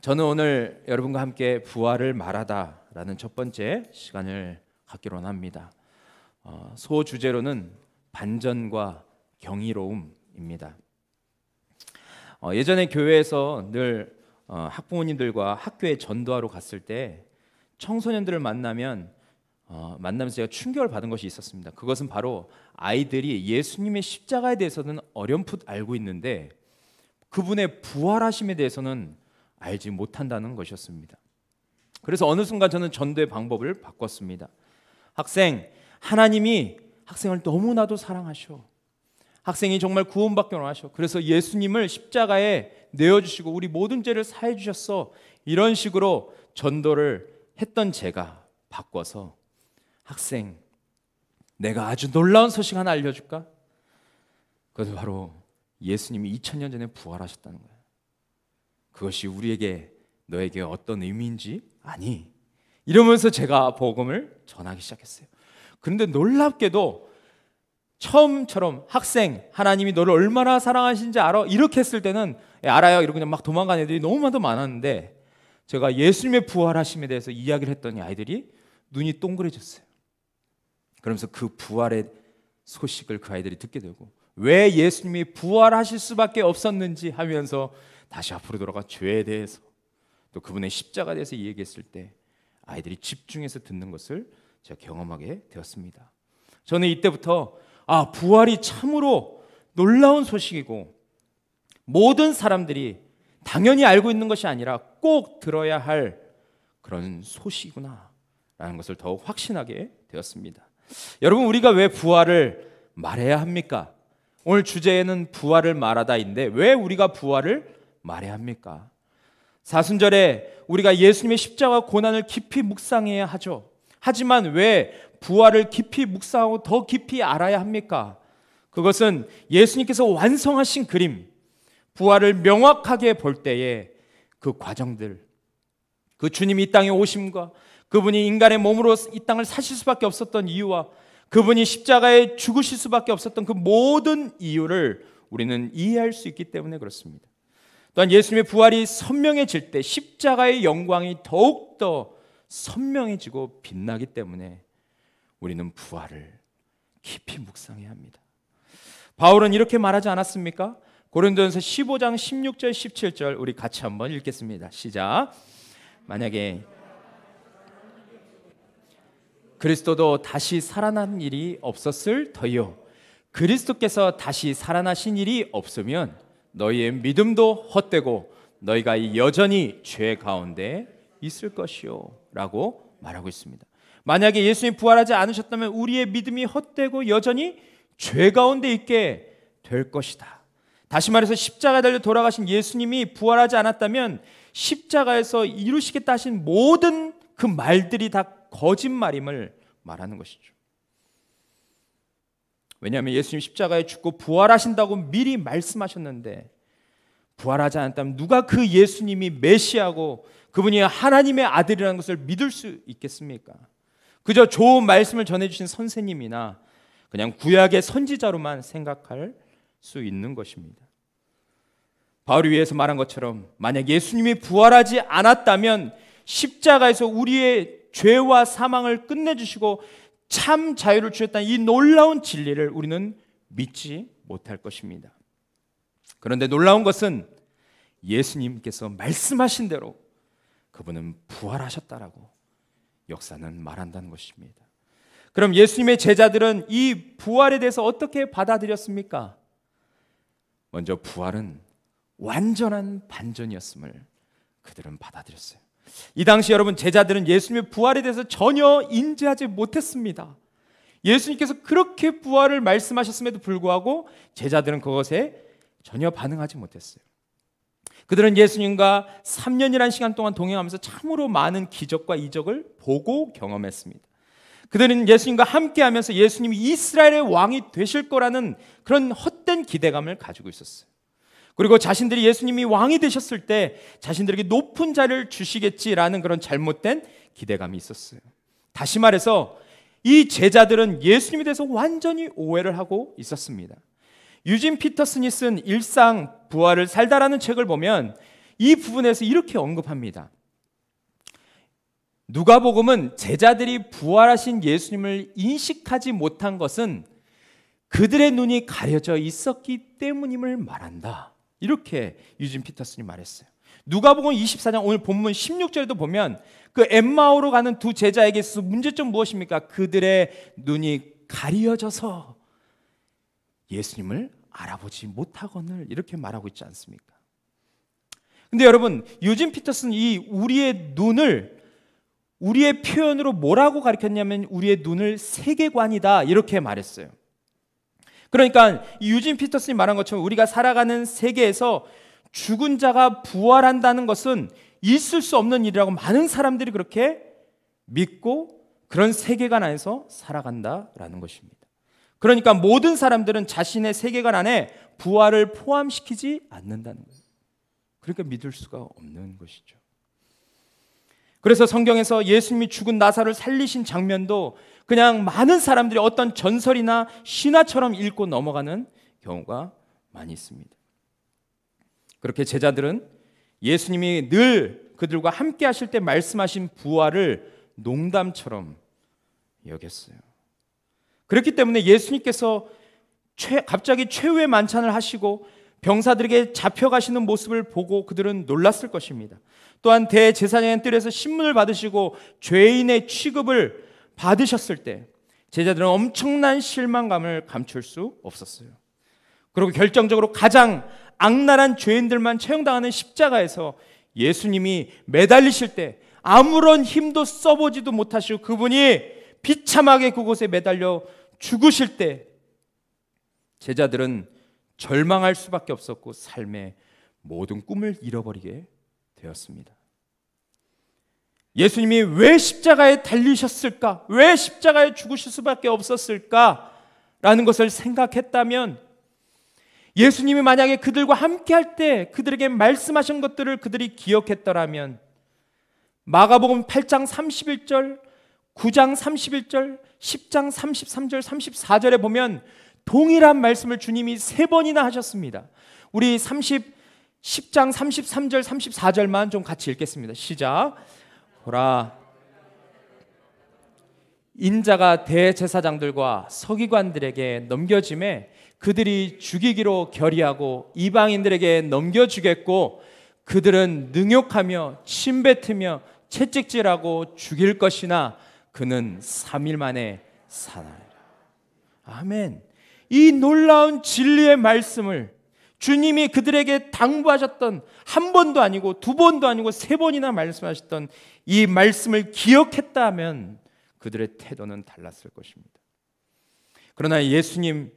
저는 오늘 여러분과 함께 부활을 말하다라는 첫 번째 시간을 갖기로 합니다. 소주제로는 반전과 경이로움입니다. 예전에 교회에서 늘 학부모님들과 학교에 전도하러 갔을 때 청소년들을 만나면서 제가 충격을 받은 것이 있었습니다. 그것은 바로 아이들이 예수님의 십자가에 대해서는 어렴풋 알고 있는데 그분의 부활하심에 대해서는 알지 못한다는 것이었습니다. 그래서 어느 순간 저는 전도의 방법을 바꿨습니다. 하나님이 학생을 너무나도 사랑하셔. 학생이 정말 구원받기를 원하셔. 그래서 예수님을 십자가에 내어주시고 우리 모든 죄를 사해 주셨어. 이런 식으로 전도를 했던 제가 바꿔서 학생, 내가 아주 놀라운 소식 하나 알려줄까? 그것은 바로 예수님이 2000년 전에 부활하셨다는 거예요. 그것이 너에게 어떤 의미인지 아니. 이러면서 제가 복음을 전하기 시작했어요. 그런데 놀랍게도 처음처럼 하나님이 너를 얼마나 사랑하신지 알아? 이렇게 했을 때는 알아요. 이러고 그냥 막 도망가는 애들이 너무나도 많았는데 제가 예수님의 부활하심에 대해서 이야기를 했더니 아이들이 눈이 동그래졌어요. 그러면서 그 부활의 소식을 그 아이들이 듣게 되고 왜 예수님이 부활하실 수밖에 없었는지 하면서 다시 앞으로 돌아가 죄에 대해서 또 그분의 십자가에 대해서 이야기했을 때 아이들이 집중해서 듣는 것을 제가 경험하게 되었습니다. 저는 이때부터 부활이 참으로 놀라운 소식이고 모든 사람들이 당연히 알고 있는 것이 아니라 꼭 들어야 할 그런 소식이구나 라는 것을 더욱 확신하게 되었습니다. 여러분, 우리가 왜 부활을 말해야 합니까? 오늘 주제는 부활을 말하다인데 왜 우리가 부활을 말해야 합니까? 사순절에 우리가 예수님의 십자가 고난을 깊이 묵상해야 하죠. 하지만 왜 부활을 깊이 묵상하고 더 깊이 알아야 합니까? 그것은 예수님께서 완성하신 그림, 부활을 명확하게 볼 때에 그 과정들, 그 주님이 이 땅에 오심과 그분이 인간의 몸으로 이 땅을 사실 수밖에 없었던 이유와 그분이 십자가에 죽으실 수밖에 없었던 그 모든 이유를 우리는 이해할 수 있기 때문에 그렇습니다. 또한 예수님의 부활이 선명해질 때 십자가의 영광이 더욱더 선명해지고 빛나기 때문에 우리는 부활을 깊이 묵상해야 합니다. 바울은 이렇게 말하지 않았습니까? 고린도전서 15장 16절 17절 우리 같이 한번 읽겠습니다. 시작. 만약에 그리스도도 다시 살아난 일이 없었을 터이요 그리스도께서 다시 살아나신 일이 없으면 너희의 믿음도 헛되고 너희가 여전히 죄 가운데 있을 것이요 라고 말하고 있습니다. 만약에 예수님이 부활하지 않으셨다면 우리의 믿음이 헛되고 여전히 죄 가운데 있게 될 것이다. 다시 말해서 십자가에 달려 돌아가신 예수님이 부활하지 않았다면 십자가에서 이루시겠다 하신 모든 그 말들이 다 거짓말임을 말하는 것이죠. 왜냐하면 예수님 십자가에 죽고 부활하신다고 미리 말씀하셨는데 부활하지 않았다면 누가 그 예수님이 메시아고 그분이 하나님의 아들이라는 것을 믿을 수 있겠습니까? 그저 좋은 말씀을 전해주신 선생님이나 그냥 구약의 선지자로만 생각할 수 있는 것입니다. 바울이 위에서 말한 것처럼 만약 예수님이 부활하지 않았다면 십자가에서 우리의 죄와 사망을 끝내주시고 참 자유를 주셨다는 이 놀라운 진리를 우리는 믿지 못할 것입니다. 그런데 놀라운 것은 예수님께서 말씀하신 대로 그분은 부활하셨다라고 역사는 말한다는 것입니다. 그럼 예수님의 제자들은 이 부활에 대해서 어떻게 받아들였습니까? 먼저 부활은 완전한 반전이었음을 그들은 받아들였어요. 이 당시 여러분 제자들은 예수님의 부활에 대해서 전혀 인지하지 못했습니다. 예수님께서 그렇게 부활을 말씀하셨음에도 불구하고 제자들은 그것에 전혀 반응하지 못했어요. 그들은 예수님과 3년이라는 시간 동안 동행하면서 참으로 많은 기적과 이적을 보고 경험했습니다. 그들은 예수님과 함께하면서 예수님이 이스라엘의 왕이 되실 거라는 그런 헛된 기대감을 가지고 있었어요. 그리고 자신들이 예수님이 왕이 되셨을 때 자신들에게 높은 자리를 주시겠지라는 그런 잘못된 기대감이 있었어요. 다시 말해서 이 제자들은 예수님에 대해서 완전히 오해를 하고 있었습니다. 유진 피터슨이 쓴 일상 부활을 살다라는 책을 보면 이 부분에서 이렇게 언급합니다. 누가복음은 제자들이 부활하신 예수님을 인식하지 못한 것은 그들의 눈이 가려져 있었기 때문임을 말한다. 이렇게 유진 피터슨이 말했어요. 누가복음 24장 오늘 본문 16절에도 보면 그 엠마오로 가는 두 제자에게 있어서 문제점 무엇입니까? 그들의 눈이 가려져서 예수님을 알아보지 못하거늘 이렇게 말하고 있지 않습니까? 근데 여러분, 유진 피터슨 이 우리의 눈을 우리의 표현으로 뭐라고 가르쳤냐면 우리의 눈을 세계관이다 이렇게 말했어요. 그러니까 유진 피터슨이 말한 것처럼 우리가 살아가는 세계에서 죽은 자가 부활한다는 것은 있을 수 없는 일이라고 많은 사람들이 그렇게 믿고 그런 세계관 안에서 살아간다라는 것입니다. 그러니까 모든 사람들은 자신의 세계관 안에 부활을 포함시키지 않는다는 거예요. 그러니까 믿을 수가 없는 것이죠. 그래서 성경에서 예수님이 죽은 나사로를 살리신 장면도 그냥 많은 사람들이 어떤 전설이나 신화처럼 읽고 넘어가는 경우가 많이 있습니다. 그렇게 제자들은 예수님이 늘 그들과 함께 하실 때 말씀하신 부활을 농담처럼 여겼어요. 그렇기 때문에 예수님께서 갑자기 최후의 만찬을 하시고 병사들에게 잡혀가시는 모습을 보고 그들은 놀랐을 것입니다. 또한 대제사장의 뜰에서 신문을 받으시고 죄인의 취급을 받으셨을 때 제자들은 엄청난 실망감을 감출 수 없었어요. 그리고 결정적으로 가장 악랄한 죄인들만 처형당하는 십자가에서 예수님이 매달리실 때 아무런 힘도 써보지도 못하시고 그분이 비참하게 그곳에 매달려 죽으실 때 제자들은 절망할 수밖에 없었고 삶의 모든 꿈을 잃어버리게 되었습니다. 예수님이 왜 십자가에 달리셨을까? 왜 십자가에 죽으실 수밖에 없었을까? 라는 것을 생각했다면 예수님이 만약에 그들과 함께 할 때 그들에게 말씀하신 것들을 그들이 기억했더라면 마가복음 8장 31절, 9장 31절, 10장 33절, 34절에 보면 동일한 말씀을 주님이 3번이나 하셨습니다. 우리 10장 33절, 34절만 좀 같이 읽겠습니다. 시작. 보라, 인자가 대제사장들과 서기관들에게 넘겨짐에 그들이 죽이기로 결의하고 이방인들에게 넘겨주겠고 그들은 능욕하며 침뱉으며 채찍질하고 죽일 것이나 그는 3일 만에 살아나리라. 아멘. 이 놀라운 진리의 말씀을 주님이 그들에게 당부하셨던 한 번도 아니고 두 번도 아니고 3번이나 말씀하셨던 이 말씀을 기억했다면 그들의 태도는 달랐을 것입니다. 그러나 예수님의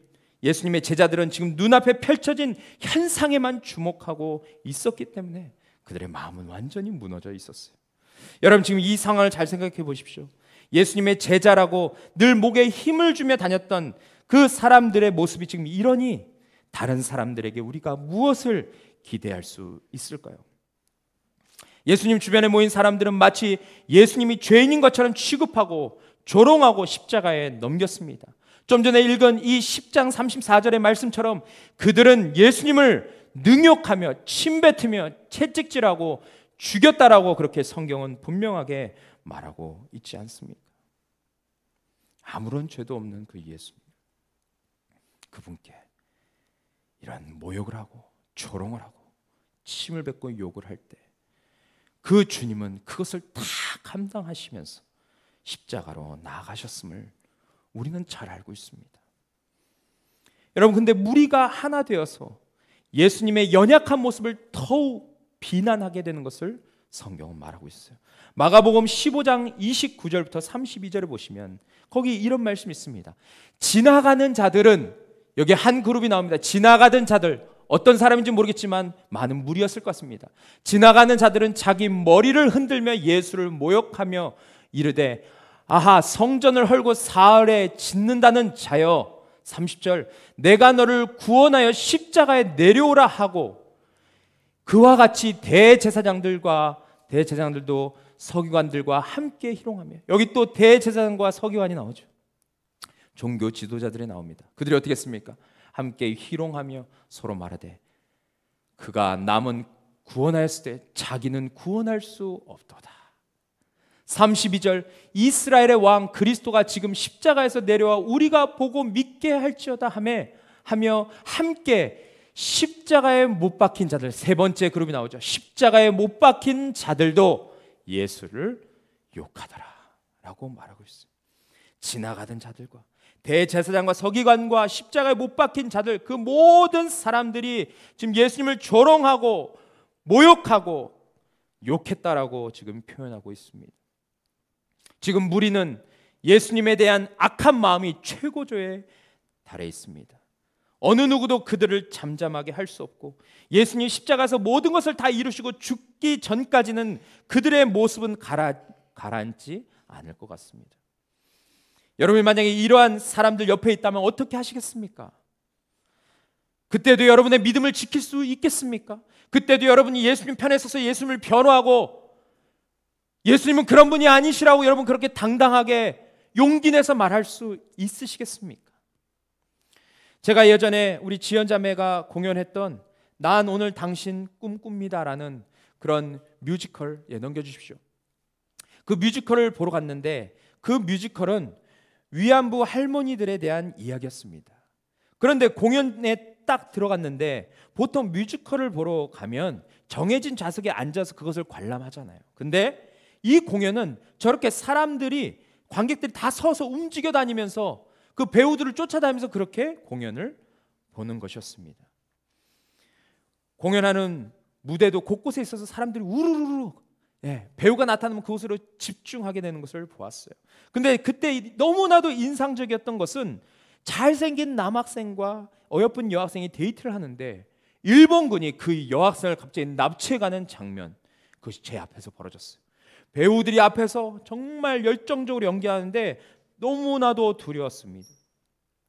제자들은 지금 눈앞에 펼쳐진 현상에만 주목하고 있었기 때문에 그들의 마음은 완전히 무너져 있었어요. 여러분 지금 이 상황을 잘 생각해 보십시오. 예수님의 제자라고 늘 목에 힘을 주며 다녔던 그 사람들의 모습이 지금 이러니 다른 사람들에게 우리가 무엇을 기대할 수 있을까요? 예수님 주변에 모인 사람들은 마치 예수님이 죄인인 것처럼 취급하고 조롱하고 십자가에 넘겼습니다. 좀 전에 읽은 이 10장 34절의 말씀처럼 그들은 예수님을 능욕하며 침뱉으며 채찍질하고 죽였다라고 그렇게 성경은 분명하게 말하고 있지 않습니까? 아무런 죄도 없는 그 예수님, 그분께 이런 모욕을 하고 조롱을 하고 침을 뱉고 욕을 할 때 그 주님은 그것을 다 감당하시면서 십자가로 나아가셨음을 우리는 잘 알고 있습니다. 여러분 근데 무리가 하나 되어서 예수님의 연약한 모습을 더욱 비난하게 되는 것을 성경은 말하고 있어요. 마가복음 15장 29절부터 32절을 보시면 거기 이런 말씀이 있습니다. 지나가는 자들은, 여기 한 그룹이 나옵니다. 지나가던 자들, 어떤 사람인지 모르겠지만 많은 무리였을 것 같습니다. 지나가는 자들은 자기 머리를 흔들며 예수를 모욕하며 이르되 아하, 성전을 헐고 사흘에 짓는다는 자여, 30절, 내가 너를 구원하여 십자가에 내려오라 하고 그와 같이 대제사장들도 서기관들과 함께 희롱하며, 여기 또 대제사장과 서기관이 나오죠. 종교 지도자들이 나옵니다. 그들이 어떻게 했습니까? 함께 희롱하며 서로 말하되 그가 남은 구원하였을 때 자기는 구원할 수 없도다. 32절 이스라엘의 왕 그리스도가 지금 십자가에서 내려와 우리가 보고 믿게 할지어다 하며 함께 십자가에 못 박힌 자들, 세 번째 그룹이 나오죠. 십자가에 못 박힌 자들도 예수를 욕하더라 라고 말하고 있어요. 지나가던 자들과 대제사장과 서기관과 십자가에 못 박힌 자들, 그 모든 사람들이 지금 예수님을 조롱하고 모욕하고 욕했다라고 지금 표현하고 있습니다. 지금 무리는 예수님에 대한 악한 마음이 최고조에 달해 있습니다. 어느 누구도 그들을 잠잠하게 할 수 없고 예수님 십자가에서 모든 것을 다 이루시고 죽기 전까지는 그들의 모습은 가라앉지 않을 것 같습니다. 여러분이 만약에 이러한 사람들 옆에 있다면 어떻게 하시겠습니까? 그때도 여러분의 믿음을 지킬 수 있겠습니까? 그때도 여러분이 예수님 편에 서서 예수님을 변호하고 예수님은 그런 분이 아니시라고 여러분 그렇게 당당하게 용기 내서 말할 수 있으시겠습니까? 제가 예전에 우리 지연자매가 공연했던 난 오늘 당신 꿈꿉니다라는 그런 뮤지컬, 넘겨주십시오. 그 뮤지컬을 보러 갔는데 그 뮤지컬은 위안부 할머니들에 대한 이야기였습니다. 그런데 공연에 딱 들어갔는데 보통 뮤지컬을 보러 가면 정해진 좌석에 앉아서 그것을 관람하잖아요. 근데 이 공연은 저렇게 사람들이 관객들이 다 서서 움직여 다니면서 그 배우들을 쫓아다니면서 그렇게 공연을 보는 것이었습니다. 공연하는 무대도 곳곳에 있어서 사람들이 우르르르 배우가 나타나면 그곳으로 집중하게 되는 것을 보았어요. 근데 그때 너무나도 인상적이었던 것은 잘생긴 남학생과 어여쁜 여학생이 데이트를 하는데 일본군이 그 여학생을 갑자기 납치해가는 장면, 그것이 제 앞에서 벌어졌어요. 배우들이 앞에서 정말 열정적으로 연기하는데 너무나도 두려웠습니다.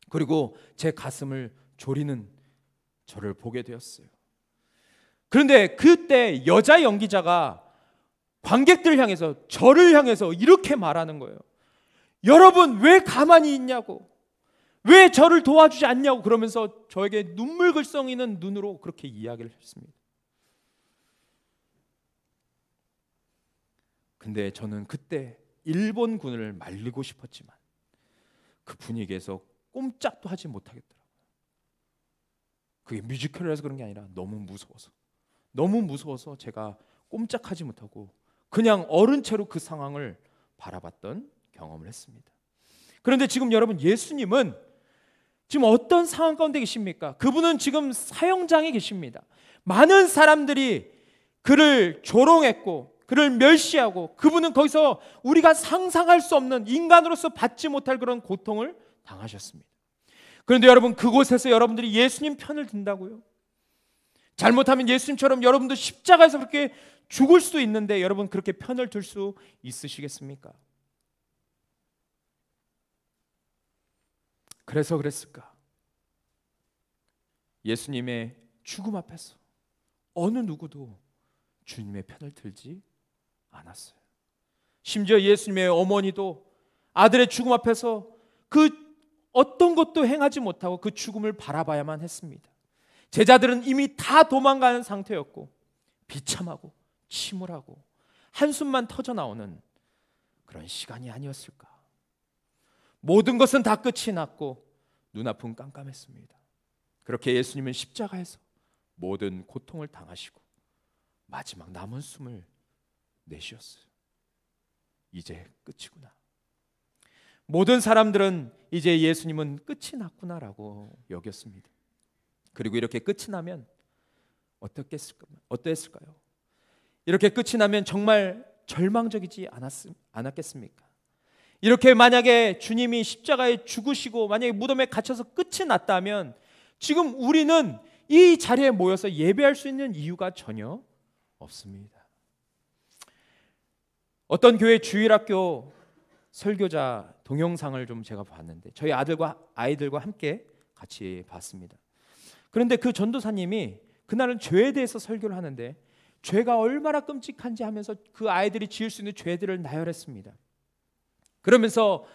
그리고 제 가슴을 졸이는 저를 보게 되었어요. 그런데 그때 여자 연기자가 관객들을 향해서, 저를 향해서 이렇게 말하는 거예요. 여러분 왜 가만히 있냐고, 왜 저를 도와주지 않냐고, 그러면서 저에게 눈물글썽이는 눈으로 그렇게 이야기를 했습니다. 근데 저는 그때 일본군을 말리고 싶었지만 그 분위기에서 꼼짝도 하지 못하겠더라고요. 그게 뮤지컬이라서 그런 게 아니라 너무 무서워서 제가 꼼짝하지 못하고 그냥 얼은 채로 그 상황을 바라봤던 경험을 했습니다. 그런데 지금 여러분, 예수님은 지금 어떤 상황 가운데 계십니까? 그분은 지금 사형장에 계십니다. 많은 사람들이 그를 조롱했고 그를 멸시하고 그분은 거기서 우리가 상상할 수 없는, 인간으로서 받지 못할 그런 고통을 당하셨습니다. 그런데 여러분, 그곳에서 여러분들이 예수님 편을 든다고요? 잘못하면 예수님처럼 여러분도 십자가에서 그렇게 죽을 수도 있는데 여러분 그렇게 편을 들 수 있으시겠습니까? 그래서 그랬을까? 예수님의 죽음 앞에서 어느 누구도 주님의 편을 들지 않았어요. 심지어 예수님의 어머니도 아들의 죽음 앞에서 그 어떤 것도 행하지 못하고 그 죽음을 바라봐야만 했습니다. 제자들은 이미 다 도망가는 상태였고 비참하고 침울하고 한숨만 터져 나오는 그런 시간이 아니었을까? 모든 것은 다 끝이 났고 눈앞은 깜깜했습니다. 그렇게 예수님은 십자가에서 모든 고통을 당하시고 마지막 남은 숨을 내쉬었어요. 이제 끝이구나. 모든 사람들은 이제 예수님은 끝이 났구나라고 여겼습니다. 그리고 이렇게 끝이 나면 어땠을까요? 이렇게 끝이 나면 정말 절망적이지 않았겠습니까? 이렇게 만약에 주님이 십자가에 죽으시고 만약에 무덤에 갇혀서 끝이 났다면 지금 우리는 이 자리에 모여서 예배할 수 있는 이유가 전혀 없습니다. 어떤 교회 주일학교 설교자 동영상을 좀 제가 봤는데 저희 아이들과 함께 같이 봤습니다. 그런데 그 전도사님이 그날은 죄에 대해서 설교를 하는데 죄가 얼마나 끔찍한지 하면서 그 아이들이 지을 수 있는 죄들을 나열했습니다. 그러면서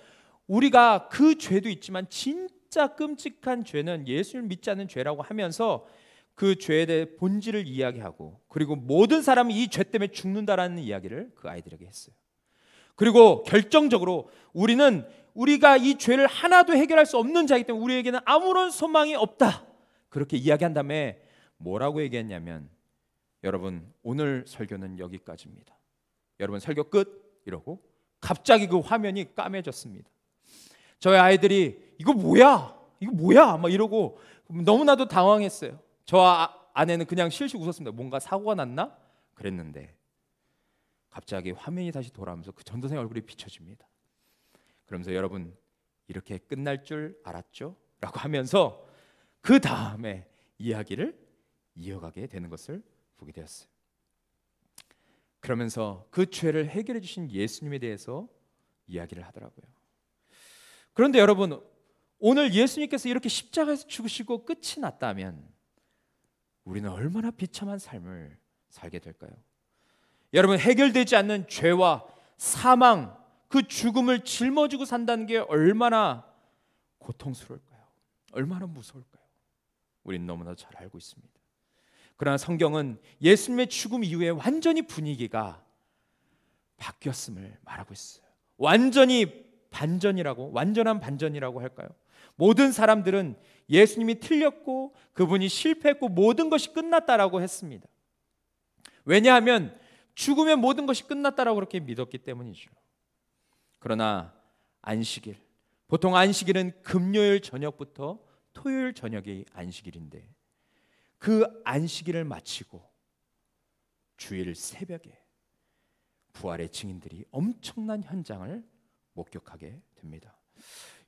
우리가 그 죄도 있지만 진짜 끔찍한 죄는 예수를 믿지 않는 죄라고 하면서 그 죄에 대해 본질을 이야기하고 그리고 모든 사람이 이 죄 때문에 죽는다라는 이야기를 그 아이들에게 했어요. 그리고 결정적으로 우리가 이 죄를 하나도 해결할 수 없는 자이기 때문에 우리에게는 아무런 소망이 없다. 그렇게 이야기한 다음에 뭐라고 얘기했냐면 여러분 오늘 설교는 여기까지입니다. 여러분 설교 끝 이러고 갑자기 그 화면이 까매졌습니다. 저희 아이들이 이거 뭐야 막 이러고 너무나도 당황했어요. 저 아내는 그냥 실실 웃었습니다. 뭔가 사고가 났나? 그랬는데 갑자기 화면이 다시 돌아오면서 그 전도사의 얼굴이 비춰집니다. 그러면서 여러분 이렇게 끝날 줄 알았죠? 라고 하면서 그 다음에 이야기를 이어가게 되는 것을 보게 되었어요. 그러면서 그 죄를 해결해 주신 예수님에 대해서 이야기를 하더라고요. 그런데 여러분 오늘 예수님께서 이렇게 십자가에서 죽으시고 끝이 났다면 우리는 얼마나 비참한 삶을 살게 될까요? 여러분 해결되지 않는 죄와 사망, 그 죽음을 짊어지고 산다는 게 얼마나 고통스러울까요? 얼마나 무서울까요? 우리는 너무나 잘 알고 있습니다. 그러나 성경은 예수님의 죽음 이후에 완전히 분위기가 바뀌었음을 말하고 있어요. 완전한 반전이라고 할까요? 모든 사람들은 예수님이 틀렸고 그분이 실패했고 모든 것이 끝났다라고 했습니다. 왜냐하면 죽으면 모든 것이 끝났다라고 그렇게 믿었기 때문이죠. 그러나 안식일, 보통 안식일은 금요일 저녁부터 토요일 저녁이 안식일인데 그 안식일을 마치고 주일 새벽에 부활의 증인들이 엄청난 현장을 목격하게 됩니다.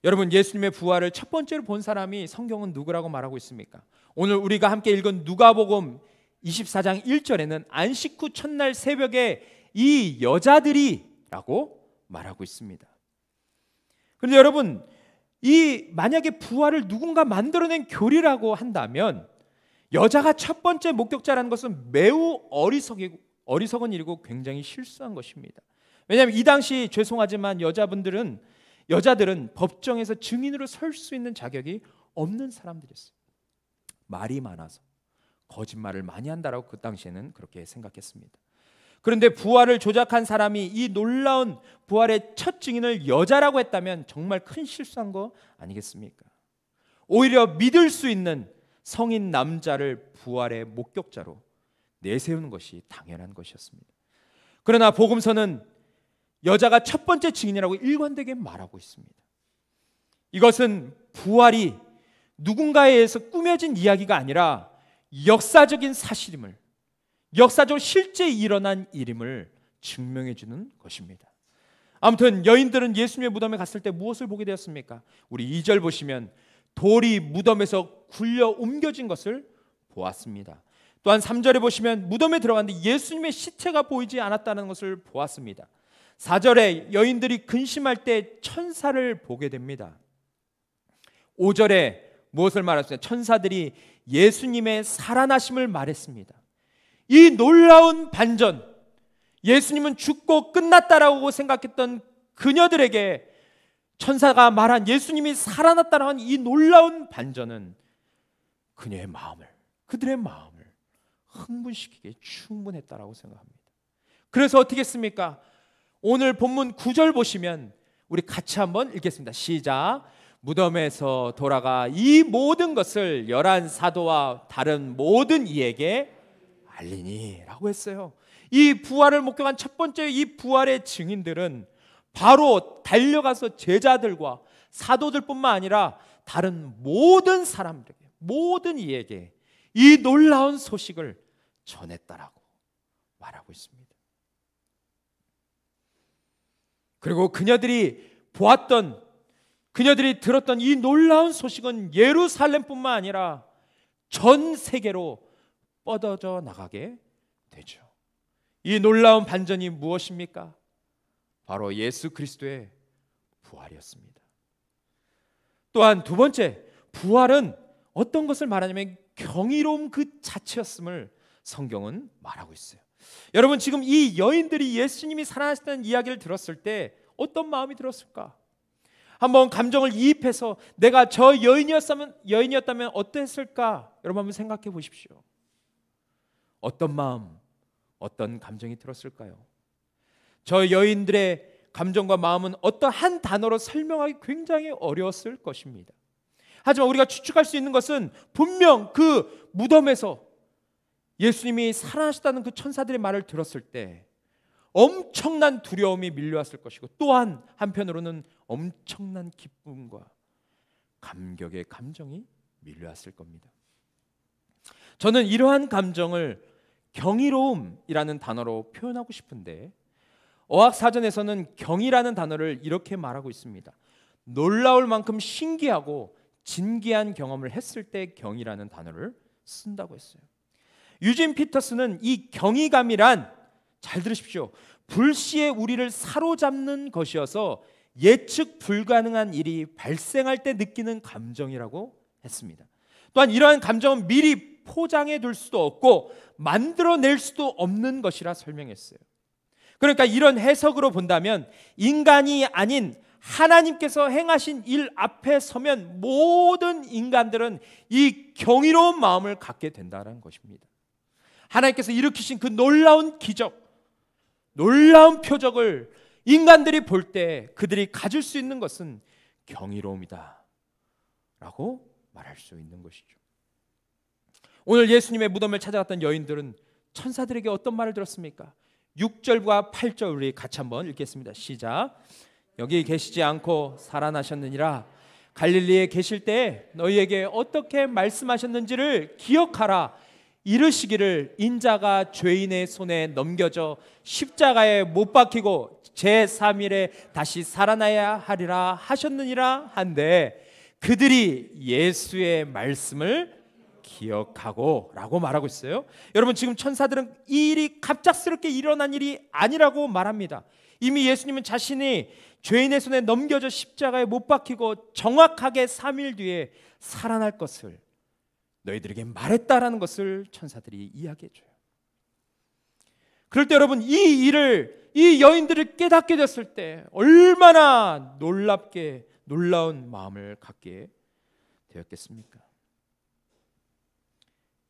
여러분 예수님의 부활을 첫 번째로 본 사람이 성경은 누구라고 말하고 있습니까? 오늘 우리가 함께 읽은 누가복음 24장 1절에는 안식 후 첫날 새벽에 이 여자들이라고 말하고 있습니다. 그런데 여러분 만약에 부활을 누군가 만들어낸 교리라고 한다면 여자가 첫 번째 목격자라는 것은 매우 어리석은 일이고 굉장히 실수한 것입니다. 왜냐하면 이 당시 죄송하지만 여자들은 법정에서 증인으로 설 수 있는 자격이 없는 사람들이었어요. 말이 많아서 거짓말을 많이 한다라고 그 당시에는 그렇게 생각했습니다. 그런데 부활을 조작한 사람이 이 놀라운 부활의 첫 증인을 여자라고 했다면 정말 큰 실수한 거 아니겠습니까? 오히려 믿을 수 있는 성인 남자를 부활의 목격자로 내세우는 것이 당연한 것이었습니다. 그러나 복음서는 여자가 첫 번째 증인이라고 일관되게 말하고 있습니다. 이것은 부활이 누군가에 의해서 꾸며진 이야기가 아니라 역사적인 사실임을, 역사적으로 실제 일어난 일임을 증명해 주는 것입니다. 아무튼 여인들은 예수님의 무덤에 갔을 때 무엇을 보게 되었습니까? 우리 2절 보시면 돌이 무덤에서 굴려 옮겨진 것을 보았습니다. 또한 3절에 보시면 무덤에 들어갔는데 예수님의 시체가 보이지 않았다는 것을 보았습니다. 4절에 여인들이 근심할 때 천사를 보게 됩니다. 5절에 무엇을 말했습니까? 천사들이 예수님의 살아나심을 말했습니다. 이 놀라운 반전, 예수님은 죽고 끝났다라고 생각했던 그녀들에게 천사가 말한 예수님이 살아났다는 이 놀라운 반전은 그들의 마음을 흥분시키기에 충분했다라고 생각합니다. 그래서 어떻게 했습니까? 오늘 본문 9절 보시면 우리 같이 한번 읽겠습니다. 시작. 무덤에서 돌아가 이 모든 것을 11 사도와 다른 모든 이에게 알리니 라고 했어요. 이 부활을 목격한 첫 번째 이 부활의 증인들은 바로 달려가서 제자들과 사도들뿐만 아니라 다른 모든 사람들에게, 모든 이에게 이 놀라운 소식을 전했다라고 말하고 있습니다. 그리고 그녀들이 들었던 이 놀라운 소식은 예루살렘뿐만 아니라 전 세계로 뻗어져 나가게 되죠. 이 놀라운 반전이 무엇입니까? 바로 예수 그리스도의 부활이었습니다. 또한 두 번째, 부활은 어떤 것을 말하냐면 경이로움 그 자체였음을 성경은 말하고 있어요. 여러분 지금 이 여인들이 예수님이 살아나셨다는 이야기를 들었을 때 어떤 마음이 들었을까? 한번 감정을 이입해서 내가 저 여인이었다면 어땠을까? 여러분 한번 생각해 보십시오. 어떤 마음, 어떤 감정이 들었을까요? 저 여인들의 감정과 마음은 어떤 한 단어로 설명하기 굉장히 어려웠을 것입니다. 하지만 우리가 추측할 수 있는 것은 분명 그 무덤에서 예수님이 살아나셨다는 그 천사들의 말을 들었을 때 엄청난 두려움이 밀려왔을 것이고, 또한 한편으로는 엄청난 기쁨과 감격의 감정이 밀려왔을 겁니다. 저는 이러한 감정을 경이로움이라는 단어로 표현하고 싶은데, 어학사전에서는 경이라는 단어를 이렇게 말하고 있습니다. 놀라울 만큼 신기하고 진기한 경험을 했을 때 경이라는 단어를 쓴다고 했어요. 유진 피터스는 이 경이감이란, 잘 들으십시오, 불시에 우리를 사로잡는 것이어서 예측 불가능한 일이 발생할 때 느끼는 감정이라고 했습니다. 또한 이러한 감정은 미리 포장해 둘 수도 없고 만들어낼 수도 없는 것이라 설명했어요. 그러니까 이런 해석으로 본다면 인간이 아닌 하나님께서 행하신 일 앞에 서면 모든 인간들은 이 경이로운 마음을 갖게 된다는 것입니다. 하나님께서 일으키신 그 놀라운 기적, 놀라운 표적을 인간들이 볼 때 그들이 가질 수 있는 것은 경이로움이다 라고 말할 수 있는 것이죠. 오늘 예수님의 무덤을 찾아갔던 여인들은 천사들에게 어떤 말을 들었습니까? 6절과 8절 우리 같이 한번 읽겠습니다. 시작. 여기 계시지 않고 살아나셨느니라. 갈릴리에 계실 때 너희에게 어떻게 말씀하셨는지를 기억하라. 이르시기를 인자가 죄인의 손에 넘겨져 십자가에 못 박히고 제3일에 다시 살아나야 하리라 하셨느니라 한데, 그들이 예수의 말씀을 기억하고 라고 말하고 있어요. 여러분, 지금 천사들은 이 일이 갑작스럽게 일어난 일이 아니라고 말합니다. 이미 예수님은 자신이 죄인의 손에 넘겨져 십자가에 못 박히고 정확하게 3일 뒤에 살아날 것을 너희들에게 말했다라는 것을 천사들이 이야기해 줘요. 그럴 때 여러분, 이 일을, 이 여인들을 깨닫게 됐을 때 얼마나 놀라운 마음을 갖게 되었겠습니까?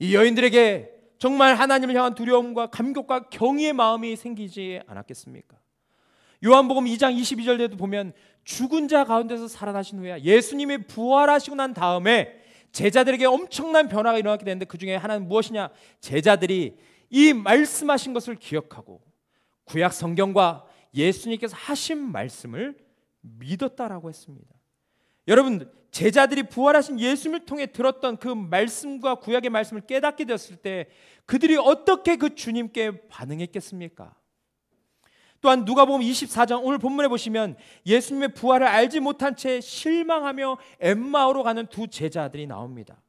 이 여인들에게 정말 하나님을 향한 두려움과 감격과 경의의 마음이 생기지 않았겠습니까? 요한복음 2장 22절에도 보면 죽은 자 가운데서 살아나신 후에 예수님이 부활하시고 난 다음에 제자들에게 엄청난 변화가 일어나게 되는데, 그 중에 하나는 무엇이냐? 제자들이 이 말씀하신 것을 기억하고 구약 성경과 예수님께서 하신 말씀을 믿었다라고 했습니다. 여러분, 제자들이 부활하신 예수님을 통해 들었던 그 말씀과 구약의 말씀을 깨닫게 되었을 때 그들이 어떻게 그 주님께 반응했겠습니까? 또한 누가복음 24장 오늘 본문에 보시면 예수님의 부활을 알지 못한 채 실망하며 엠마오로 가는 두 제자들이 나옵니다.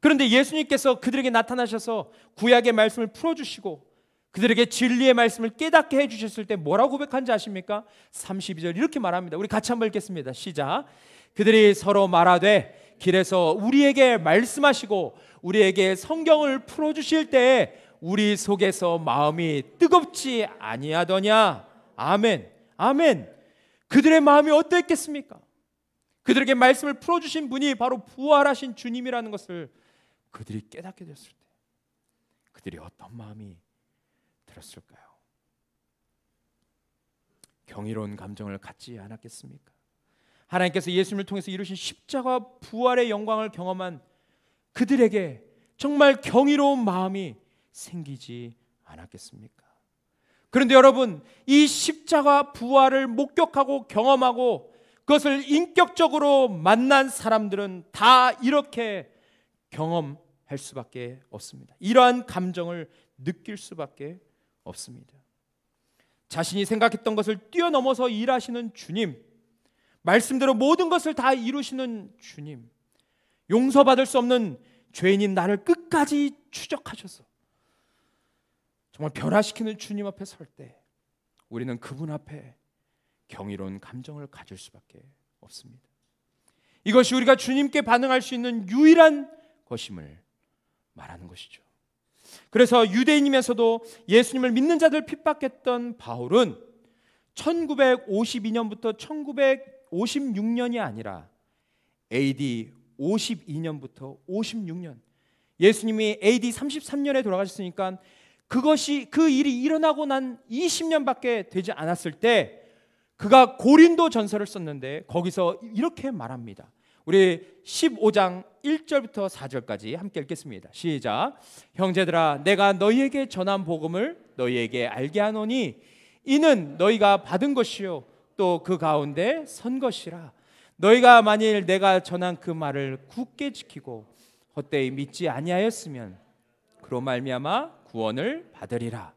그런데 예수님께서 그들에게 나타나셔서 구약의 말씀을 풀어주시고 그들에게 진리의 말씀을 깨닫게 해주셨을 때 뭐라고 고백한지 아십니까? 32절 이렇게 말합니다. 우리 같이 한번 읽겠습니다. 시작. 그들이 서로 말하되 길에서 우리에게 말씀하시고 우리에게 성경을 풀어주실 때에 우리 속에서 마음이 뜨겁지 아니하더냐. 아멘, 아멘. 그들의 마음이 어땠겠습니까? 그들에게 말씀을 풀어주신 분이 바로 부활하신 주님이라는 것을 그들이 깨닫게 됐을 때 그들이 어떤 마음이 들었을까요? 경이로운 감정을 갖지 않았겠습니까? 하나님께서 예수님을 통해서 이루신 십자가 부활의 영광을 경험한 그들에게 정말 경이로운 마음이 생기지 않았겠습니까? 그런데 여러분, 이 십자가 부활을 목격하고 경험하고 그것을 인격적으로 만난 사람들은 다 이렇게 경험할 수밖에 없습니다. 이러한 감정을 느낄 수밖에 없습니다. 자신이 생각했던 것을 뛰어넘어서 일하시는 주님, 말씀대로 모든 것을 다 이루시는 주님, 용서받을 수 없는 죄인인 나를 끝까지 추적하셔서 정말 변화시키는 주님 앞에 설 때 우리는 그분 앞에 경이로운 감정을 가질 수밖에 없습니다. 이것이 우리가 주님께 반응할 수 있는 유일한 것임을 말하는 것이죠. 그래서 유대인이면서도 예수님을 믿는 자들 핍박했던 바울은 1952년부터 56년이 아니라 AD 52년부터 56년, 예수님이 AD 33년에 돌아가셨으니까 그 일이 일어나고 난 20년밖에 되지 않았을 때 그가 고린도 전서를 썼는데 거기서 이렇게 말합니다. 우리 15장 1절부터 4절까지 함께 읽겠습니다. 시작. 형제들아, 내가 너희에게 전한 복음을 너희에게 알게 하노니 이는 너희가 받은 것이요 또 그 가운데 선 것이라. 너희가 만일 내가 전한 그 말을 굳게 지키고 헛되이 믿지 아니하였으면 그로 말미암아 구원을 받으리라.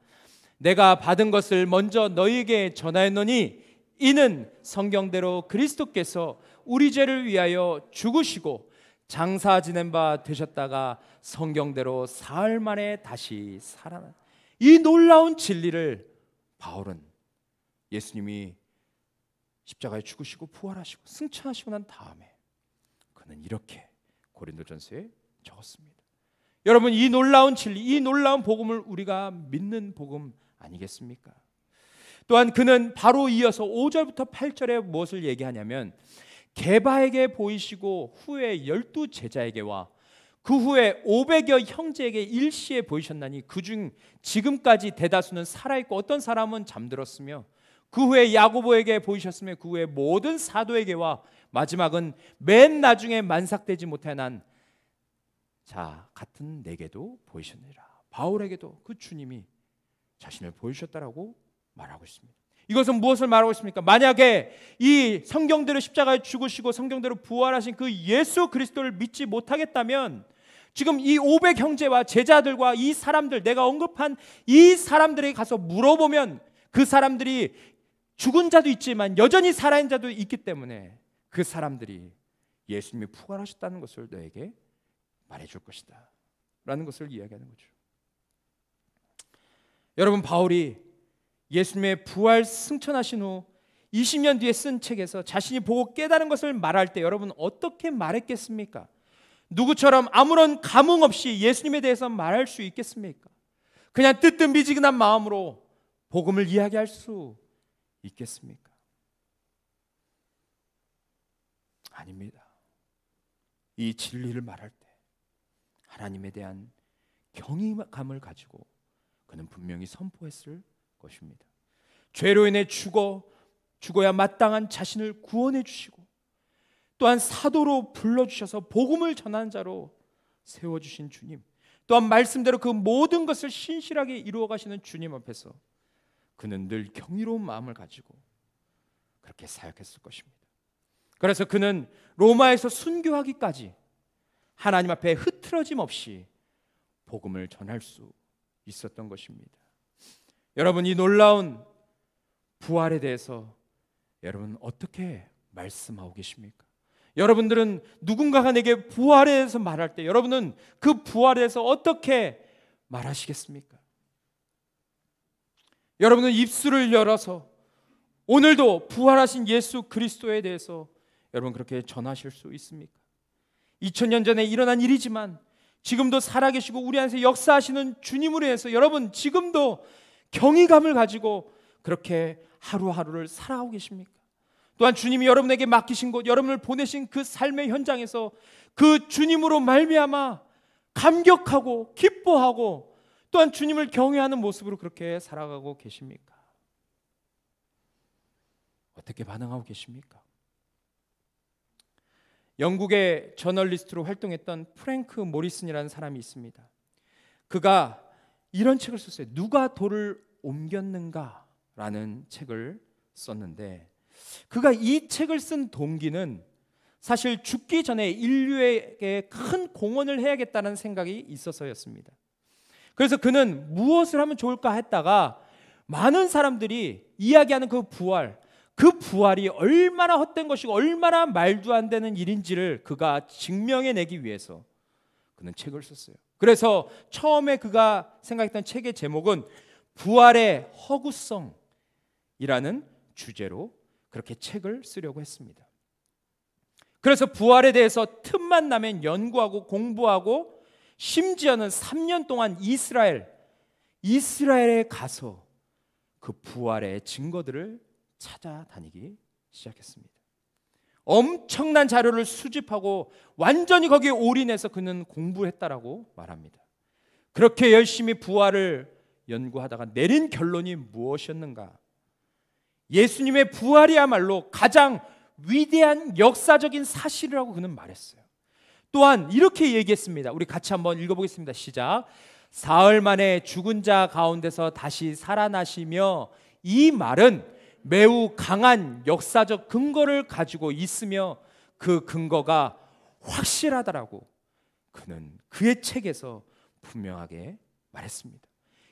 내가 받은 것을 먼저 너희에게 전하였노니 이는 성경대로 그리스도께서 우리 죄를 위하여 죽으시고 장사 지낸 바 되셨다가 성경대로 사흘 만에 다시 살아난 이 놀라운 진리를 바울은 예수님이 십자가에 죽으시고 부활하시고 승천하시고 난 다음에 그는 이렇게 고린도전서에 적었습니다. 여러분, 이 놀라운 진리, 이 놀라운 복음을 우리가 믿는 복음 아니겠습니까? 또한 그는 바로 이어서 5절부터 8절에 무엇을 얘기하냐면 게바에게 보이시고 후에 12 제자에게와 그 후에 500여 형제에게 일시에 보이셨나니 그중 지금까지 대다수는 살아있고 어떤 사람은 잠들었으며 그 후에 야고보에게 보이셨으며 그 후에 모든 사도에게와 마지막은 맨 나중에 만삭되지 못해 난 자 같은 내게도 보이셨느니라. 바울에게도 그 주님이 자신을 보이셨다라고 말하고 있습니다. 이것은 무엇을 말하고 있습니까? 만약에 이 성경대로 십자가에 죽으시고 성경대로 부활하신 그 예수 그리스도를 믿지 못하겠다면 지금 이 500 형제와 제자들과 이 사람들, 내가 언급한 이 사람들에게 가서 물어보면 그 사람들이 죽은 자도 있지만 여전히 살아있는 자도 있기 때문에 그 사람들이 예수님이 부활하셨다는 것을 너에게 말해줄 것이다 라는 것을 이야기하는 거죠. 여러분, 바울이 예수님의 부활 승천하신 후 20년 뒤에 쓴 책에서 자신이 보고 깨달은 것을 말할 때 여러분 어떻게 말했겠습니까? 누구처럼 아무런 감흥 없이 예수님에 대해서 말할 수 있겠습니까? 그냥 뜨뜻미지근한 마음으로 복음을 이야기할 수 있겠습니까? 아닙니다. 이 진리를 말할 때 하나님에 대한 경외감을 가지고 그는 분명히 선포했을 것입니다. 죄로 인해 죽어야 마땅한 자신을 구원해 주시고 또한 사도로 불러주셔서 복음을 전하는 자로 세워주신 주님, 또한 말씀대로 그 모든 것을 신실하게 이루어 가시는 주님 앞에서 그는 늘 경이로운 마음을 가지고 그렇게 사역했을 것입니다. 그래서 그는 로마에서 순교하기까지 하나님 앞에 흐트러짐 없이 복음을 전할 수 있었던 것입니다. 여러분, 이 놀라운 부활에 대해서 여러분 어떻게 말씀하고 계십니까? 여러분들은 누군가가 내게 부활에 대해서 말할 때 여러분은 그 부활에 대해서 어떻게 말하시겠습니까? 여러분은 입술을 열어서 오늘도 부활하신 예수 그리스도에 대해서 여러분 그렇게 전하실 수 있습니까? 2000년 전에 일어난 일이지만 지금도 살아계시고 우리 안에서 역사하시는 주님으로 해서 여러분 지금도 경외감을 가지고 그렇게 하루하루를 살아가고 계십니까? 또한 주님이 여러분에게 맡기신 곳, 여러분을 보내신 그 삶의 현장에서 그 주님으로 말미암아 감격하고 기뻐하고 또한 주님을 경외하는 모습으로 그렇게 살아가고 계십니까? 어떻게 반응하고 계십니까? 영국의 저널리스트로 활동했던 프랭크 모리슨이라는 사람이 있습니다. 그가 이런 책을 썼어요. 누가 돌을 옮겼는가? 라는 책을 썼는데 그가 이 책을 쓴 동기는 사실 죽기 전에 인류에게 큰 공헌을 해야겠다는 생각이 있어서였습니다. 그래서 그는 무엇을 하면 좋을까 했다가 많은 사람들이 이야기하는 그 부활이 얼마나 헛된 것이고 얼마나 말도 안 되는 일인지를 그가 증명해내기 위해서 그는 책을 썼어요. 그래서 처음에 그가 생각했던 책의 제목은 부활의 허구성이라는 주제로 그렇게 책을 쓰려고 했습니다. 그래서 부활에 대해서 틈만 나면 연구하고 공부하고 심지어는 3년 동안 이스라엘에 가서 그 부활의 증거들을 찾아다니기 시작했습니다. 엄청난 자료를 수집하고 완전히 거기에 올인해서 그는 공부했다라고 말합니다. 그렇게 열심히 부활을 연구하다가 내린 결론이 무엇이었는가? 예수님의 부활이야말로 가장 위대한 역사적인 사실이라고 그는 말했어요. 또한 이렇게 얘기했습니다. 우리 같이 한번 읽어보겠습니다. 시작. 사흘 만에 죽은 자 가운데서 다시 살아나시며, 이 말은 매우 강한 역사적 근거를 가지고 있으며 그 근거가 확실하다라고 그는 그의 책에서 분명하게 말했습니다.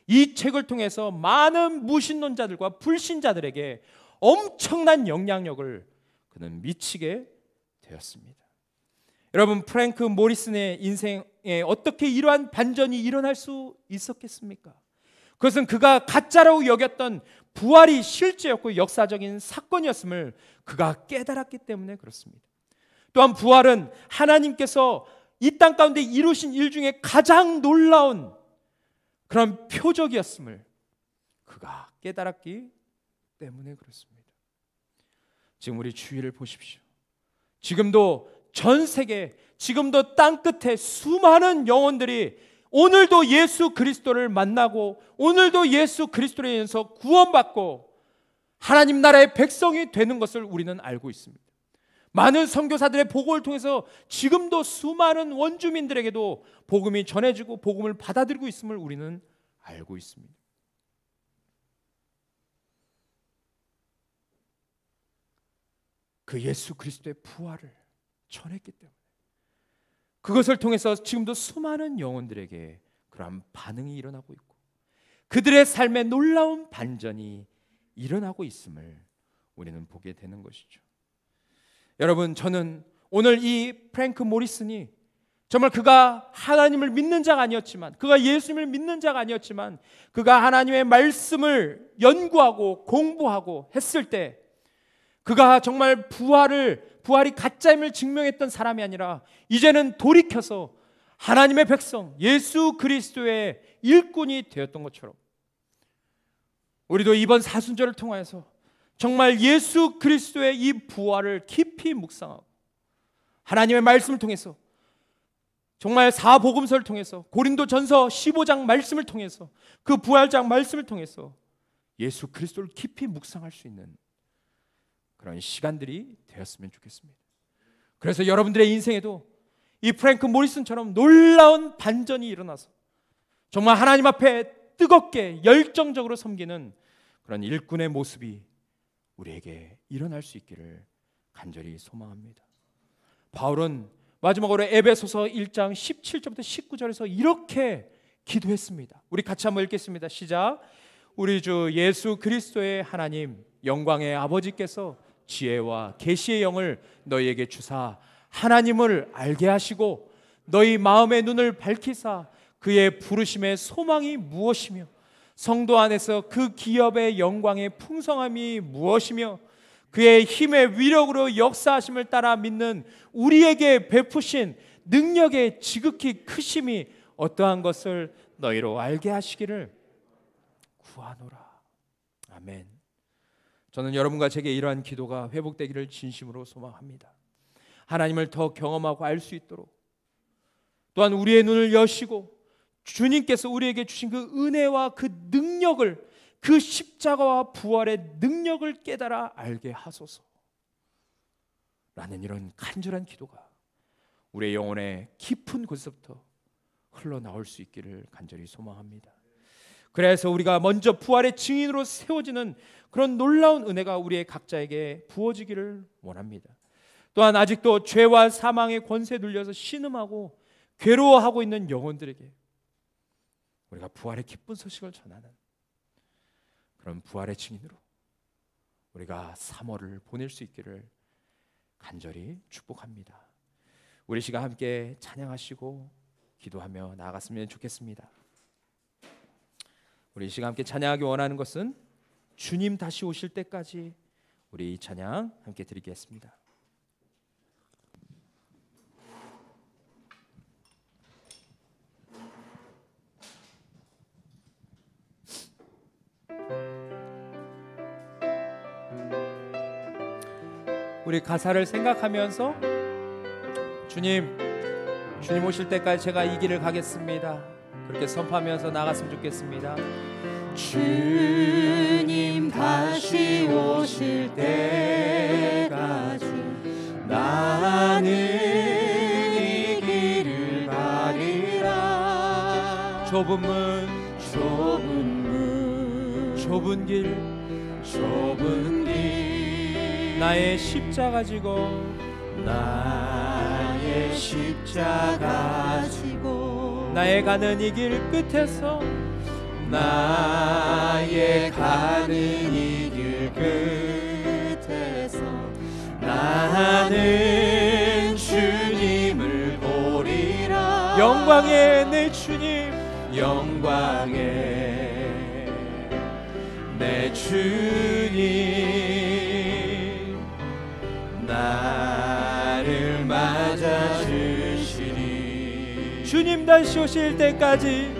이 책을 통해서 많은 무신론자들과 불신자들에게 엄청난 영향력을 그는 미치게 되었습니다. 여러분, 프랭크 모리슨의 인생에 어떻게 이러한 반전이 일어날 수 있었겠습니까? 그것은 그가 가짜라고 여겼던 부활이 실제였고 역사적인 사건이었음을 그가 깨달았기 때문에 그렇습니다. 또한 부활은 하나님께서 이 땅 가운데 이루신 일 중에 가장 놀라운 그런 표적이었음을 그가 깨달았기 때문에 그렇습니다. 지금 우리 주위를 보십시오. 지금도 전 세계, 지금도 땅끝에 수많은 영혼들이 오늘도 예수 그리스도를 만나고 오늘도 예수 그리스도로 인해서 구원받고 하나님 나라의 백성이 되는 것을 우리는 알고 있습니다. 많은 선교사들의 보고를 통해서 지금도 수많은 원주민들에게도 복음이 전해지고 복음을 받아들이고 있음을 우리는 알고 있습니다. 그 예수 그리스도의 부활을 전했기 때문에 그것을 통해서 지금도 수많은 영혼들에게 그러한 반응이 일어나고 있고 그들의 삶에 놀라운 반전이 일어나고 있음을 우리는 보게 되는 것이죠. 여러분, 저는 오늘 이 프랭크 모리슨이 정말 그가 하나님을 믿는 자가 아니었지만, 그가 예수님을 믿는 자가 아니었지만, 그가 하나님의 말씀을 연구하고 공부하고 했을 때 그가 정말 부활이 가짜임을 증명했던 사람이 아니라 이제는 돌이켜서 하나님의 백성 예수 그리스도의 일꾼이 되었던 것처럼 우리도 이번 사순절을 통하여서 정말 예수 그리스도의 이 부활을 깊이 묵상하고 하나님의 말씀을 통해서 정말 사복음서를 통해서 고린도전서 15장 말씀을 통해서 그 부활장 말씀을 통해서 예수 그리스도를 깊이 묵상할 수 있는 그런 시간들이 되었으면 좋겠습니다. 그래서 여러분들의 인생에도 이 프랭크 모리슨처럼 놀라운 반전이 일어나서 정말 하나님 앞에 뜨겁게 열정적으로 섬기는 그런 일꾼의 모습이 우리에게 일어날 수 있기를 간절히 소망합니다. 바울은 마지막으로 에베소서 1장 17절부터 19절에서 이렇게 기도했습니다. 우리 같이 한번 읽겠습니다. 시작. 우리 주 예수 그리스도의 하나님 영광의 아버지께서 지혜와 계시의 영을 너희에게 주사 하나님을 알게 하시고 너희 마음의 눈을 밝히사 그의 부르심의 소망이 무엇이며 성도 안에서 그 기업의 영광의 풍성함이 무엇이며 그의 힘의 위력으로 역사하심을 따라 믿는 우리에게 베푸신 능력의 지극히 크심이 어떠한 것을 너희로 알게 하시기를 구하노라. 아멘. 저는 여러분과 제게 이러한 기도가 회복되기를 진심으로 소망합니다. 하나님을 더 경험하고 알 수 있도록 또한 우리의 눈을 여시고 주님께서 우리에게 주신 그 은혜와 그 능력을 그 십자가와 부활의 능력을 깨달아 알게 하소서 라는 이런 간절한 기도가 우리의 영혼의 깊은 곳에서부터 흘러나올 수 있기를 간절히 소망합니다. 그래서 우리가 먼저 부활의 증인으로 세워지는 그런 놀라운 은혜가 우리의 각자에게 부어지기를 원합니다. 또한 아직도 죄와 사망의 권세에 눌려서 신음하고 괴로워하고 있는 영혼들에게 우리가 부활의 기쁜 소식을 전하는 그런 부활의 증인으로 우리가 3월을 보낼 수 있기를 간절히 축복합니다. 우리 시간 함께 찬양하시고 기도하며 나아갔으면 좋겠습니다. 우리 시간 함께 찬양하기 원하는 것은 주님 다시 오실 때까지 우리 찬양 함께 드리겠습니다. 우리 가사를 생각하면서 주님 오실 때까지 제가 이 길을 가겠습니다. 그렇게 선포하면서 나갔으면 좋겠습니다. 주님 다시 오실 때까지 나는 이 길을 가리라. 좁은 길 나의 십자가 지고 나의 가는 이 길 끝에서 나는 주님을 보리라. 영광의 내 주님, 내 주님 나를 맞아주시리. 주님 다시 오실 때까지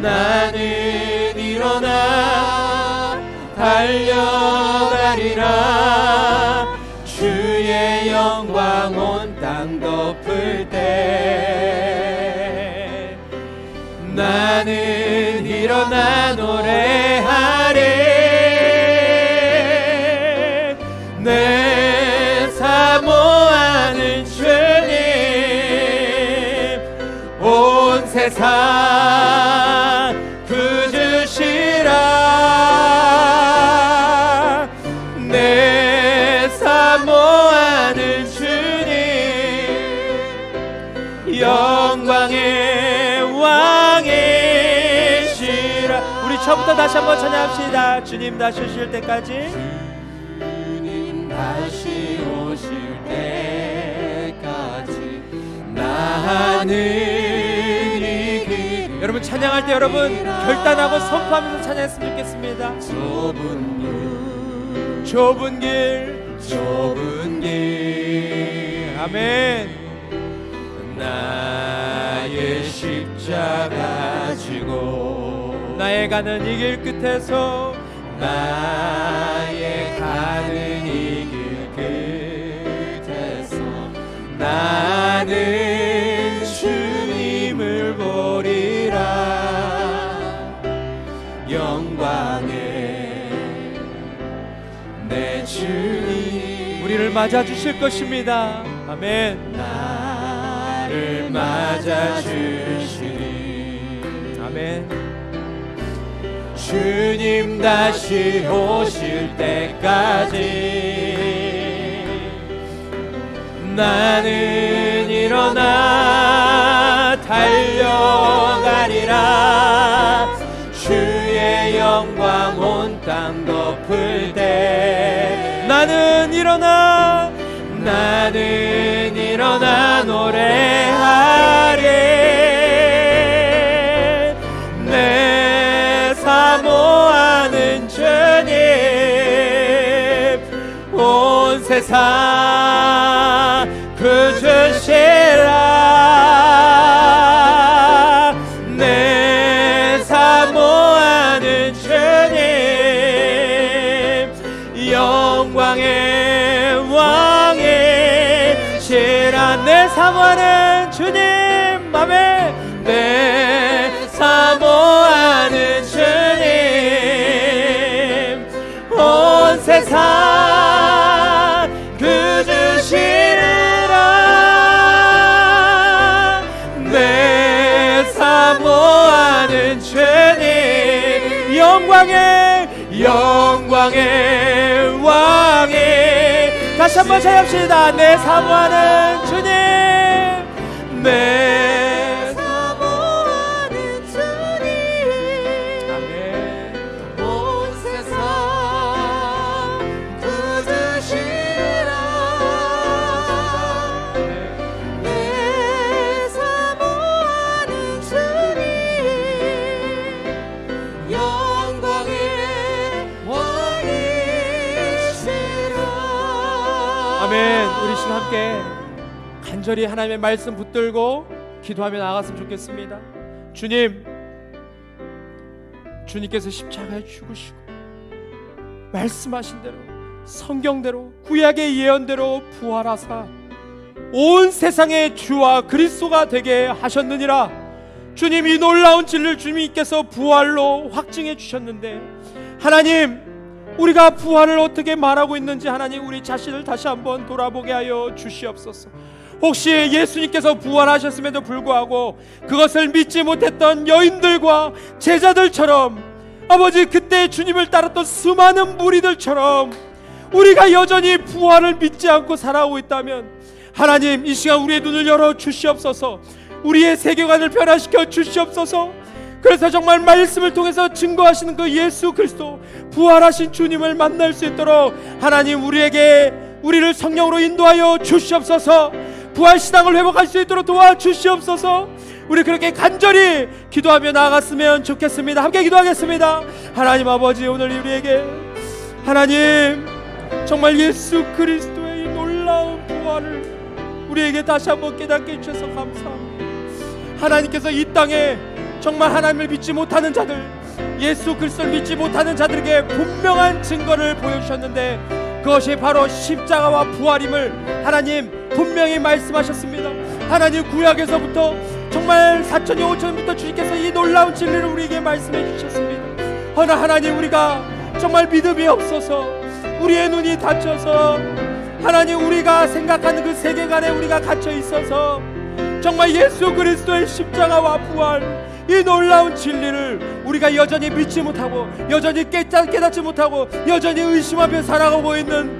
나는 일어나 달려가리라. 주의 영광 온 땅 덮을 때 나는 일어나 노래하리. 내 사모하는 주님 온 세상 구주시라. 내 사모하는 주님 영광의 왕이시라. 우리 처음부터 다시 한번 찬양합시다. 주님 다시 오실 때까지 나는 이 길. 여러분 찬양할 때 여러분 결단하고 선포하면서 찬양했으면 좋겠습니다. 좁은 길 아멘. 나의 십자가 지고 나의 가는 이 길 끝에서 나의 가는 이 길 끝에서 나는 주님을 보리라. 영광의 내 주님 우리를 맞아 주실 것입니다. 아멘. 나를 맞아 주시리. 아멘. 주님 다시 오실 때까지 나는 일어나 달려가리라. 주의 영광 온 땅 덮을 때 나는 일어나 노래하리. 내 사모하는 주님 온 세상 구주시라. 내 사모하는 주님 영광의 왕이시라. 내 사모하는 주님 아멘. 내 사모하는 주님 온 세상 구주시리라. 내 사모하는 주님 영광의 왕이. 다시 한번 찬양합시다. 내 사모하는 주님 내 사모하는 주님 아멘. 온 세상 구주시라. 내 사모하는 주님 영광의 왕이시라. 아멘. 우리 시간 함께 간절히 하나님의 말씀 붙들고 기도하며 나갔으면 좋겠습니다. 주님, 주님께서 십자가에 죽으시고 말씀하신 대로 성경대로 구약의 예언대로 부활하사 온 세상의 주와 그리스도가 되게 하셨느니라. 주님, 이 놀라운 진리를 주님께서 부활로 확증해 주셨는데, 하나님, 우리가 부활을 어떻게 말하고 있는지 하나님 우리 자신을 다시 한번 돌아보게 하여 주시옵소서. 혹시 예수님께서 부활하셨음에도 불구하고 그것을 믿지 못했던 여인들과 제자들처럼, 아버지, 그때 주님을 따랐던 수많은 무리들처럼 우리가 여전히 부활을 믿지 않고 살아오고 있다면 하나님, 이 시간 우리의 눈을 열어 주시옵소서. 우리의 세계관을 변화시켜 주시옵소서. 그래서 정말 말씀을 통해서 증거하시는 그 예수 그리스도, 부활하신 주님을 만날 수 있도록 하나님 우리를 성령으로 인도하여 주시옵소서. 부활신앙을 회복할 수 있도록 도와주시옵소서. 우리 그렇게 간절히 기도하며 나아갔으면 좋겠습니다. 함께 기도하겠습니다. 하나님 아버지, 오늘 우리에게 하나님 정말 예수 그리스도의 이 놀라운 부활을 우리에게 다시 한번 깨닫게 해주셔서 감사합니다. 하나님께서 이 땅에 정말 하나님을 믿지 못하는 자들, 예수 그리스도를 믿지 못하는 자들에게 분명한 증거를 보여주셨는데, 그것이 바로 십자가와 부활임을 하나님 분명히 말씀하셨습니다. 하나님, 구약에서부터 정말 4천년 5천년부터 주님께서 이 놀라운 진리를 우리에게 말씀해 주셨습니다. 허나 하나님, 우리가 정말 믿음이 없어서, 우리의 눈이 닫혀서, 하나님 우리가 생각하는 그 세계관에 우리가 갇혀 있어서 정말 예수 그리스도의 십자가와 부활, 이 놀라운 진리를 우리가 여전히 믿지 못하고, 여전히 깨닫지 못하고, 여전히 의심하며 살아가고 있는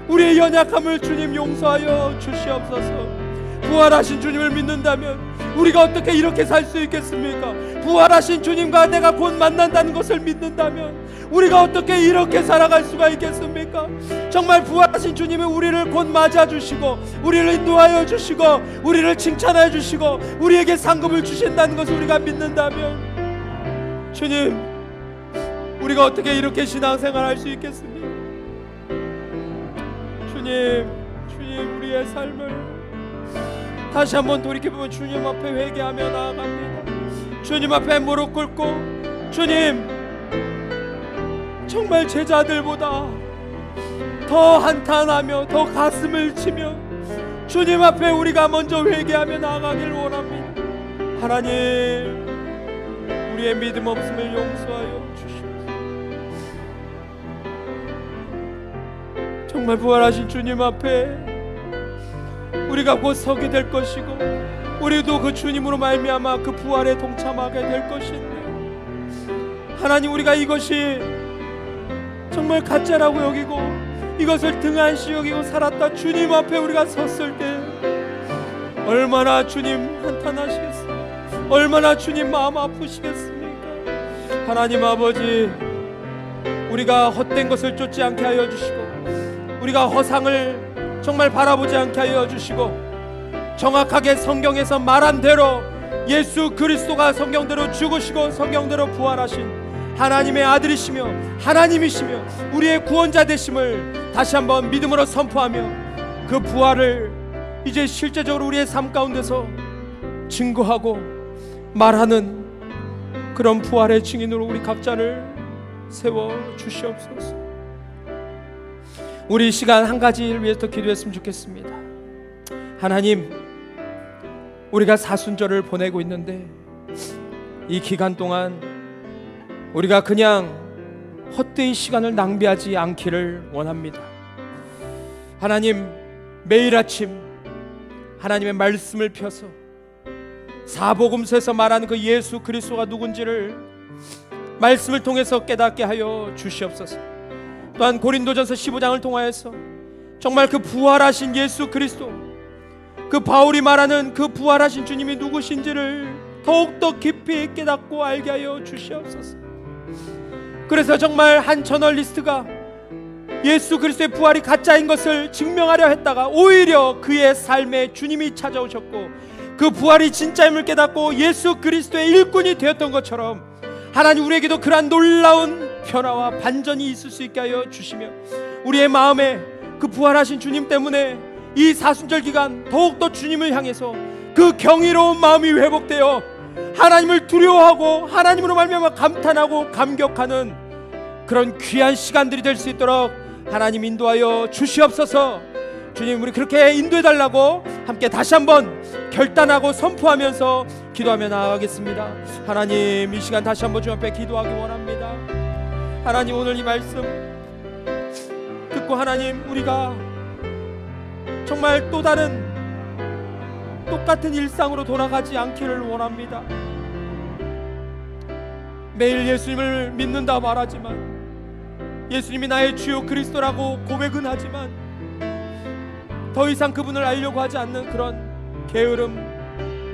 우리의 연약함을 주님 용서하여 주시옵소서. 부활하신 주님을 믿는다면 우리가 어떻게 이렇게 살 수 있겠습니까? 부활하신 주님과 내가 곧 만난다는 것을 믿는다면 우리가 어떻게 이렇게 살아갈 수가 있겠습니까? 정말 부활하신 주님은 우리를 곧 맞아 주시고, 우리를 인도하여 주시고, 우리를 칭찬하여 주시고, 우리에게 상급을 주신다는 것을 우리가 믿는다면, 주님, 우리가 어떻게 이렇게 신앙생활 할 수 있겠습니까? 주님, 우리의 삶을 다시 한번 돌이켜보면 주님 앞에 회개하며 나아갑니다. 주님 앞에 무릎 꿇고, 주님, 정말 제자들보다 더 한탄하며 더 가슴을 치며 주님 앞에 우리가 먼저 회개하며 나아가길 원합니다. 하나님, 우리의 믿음 없음을 용서하여 주시옵소서. 정말 부활하신 주님 앞에 우리가 곧 서게 될 것이고, 우리도 그 주님으로 말미암아 그 부활에 동참하게 될 것인데, 하나님, 우리가 이것이 정말 가짜라고 여기고 이것을 등한시 여기고 살았다 주님 앞에 우리가 섰을 때 얼마나 주님 한탄하시겠습니까? 얼마나 주님 마음 아프시겠습니까? 하나님 아버지, 우리가 헛된 것을 쫓지 않게 하여 주시고, 우리가 허상을 정말 바라보지 않게 하여 주시고, 정확하게 성경에서 말한 대로 예수 그리스도가 성경대로 죽으시고 성경대로 부활하신 하나님의 아들이시며 하나님이시며 우리의 구원자 되심을 다시 한번 믿음으로 선포하며, 그 부활을 이제 실제적으로 우리의 삶 가운데서 증거하고 말하는 그런 부활의 증인으로 우리 각자를 세워 주시옵소서. 우리 이 시간 한 가지를 위해서 기도했으면 좋겠습니다. 하나님, 우리가 사순절을 보내고 있는데 이 기간 동안 우리가 그냥 헛되이 시간을 낭비하지 않기를 원합니다. 하나님, 매일 아침 하나님의 말씀을 펴서 사복음서에서 말하는 그 예수 그리스도가 누군지를 말씀을 통해서 깨닫게 하여 주시옵소서. 또한 고린도전서 15장을 통하여서 정말 그 부활하신 예수 그리스도, 그 바울이 말하는 그 부활하신 주님이 누구신지를 더욱더 깊이 깨닫고 알게 하여 주시옵소서. 그래서 정말 한 저널리스트가 예수 그리스도의 부활이 가짜인 것을 증명하려 했다가 오히려 그의 삶에 주님이 찾아오셨고 그 부활이 진짜임을 깨닫고 예수 그리스도의 일꾼이 되었던 것처럼, 하나님 우리에게도 그러한 놀라운 변화와 반전이 있을 수 있게 하여 주시며, 우리의 마음에 그 부활하신 주님 때문에 이 사순절 기간 더욱더 주님을 향해서 그 경이로운 마음이 회복되어 하나님을 두려워하고 하나님으로 말미암아 감탄하고 감격하는 그런 귀한 시간들이 될 수 있도록 하나님 인도하여 주시옵소서. 주님, 우리 그렇게 인도해달라고 함께 다시 한번 결단하고 선포하면서 기도하며 나아가겠습니다. 하나님, 이 시간 다시 한번 주 앞에 기도하기 원합니다. 하나님, 오늘 이 말씀 듣고 하나님, 우리가 정말 또 다른 똑같은 일상으로 돌아가지 않기를 원합니다. 매일 예수님을 믿는다 말하지만, 예수님이 나의 주요 그리스도라고 고백은 하지만 더 이상 그분을 알려고 하지 않는 그런 게으름,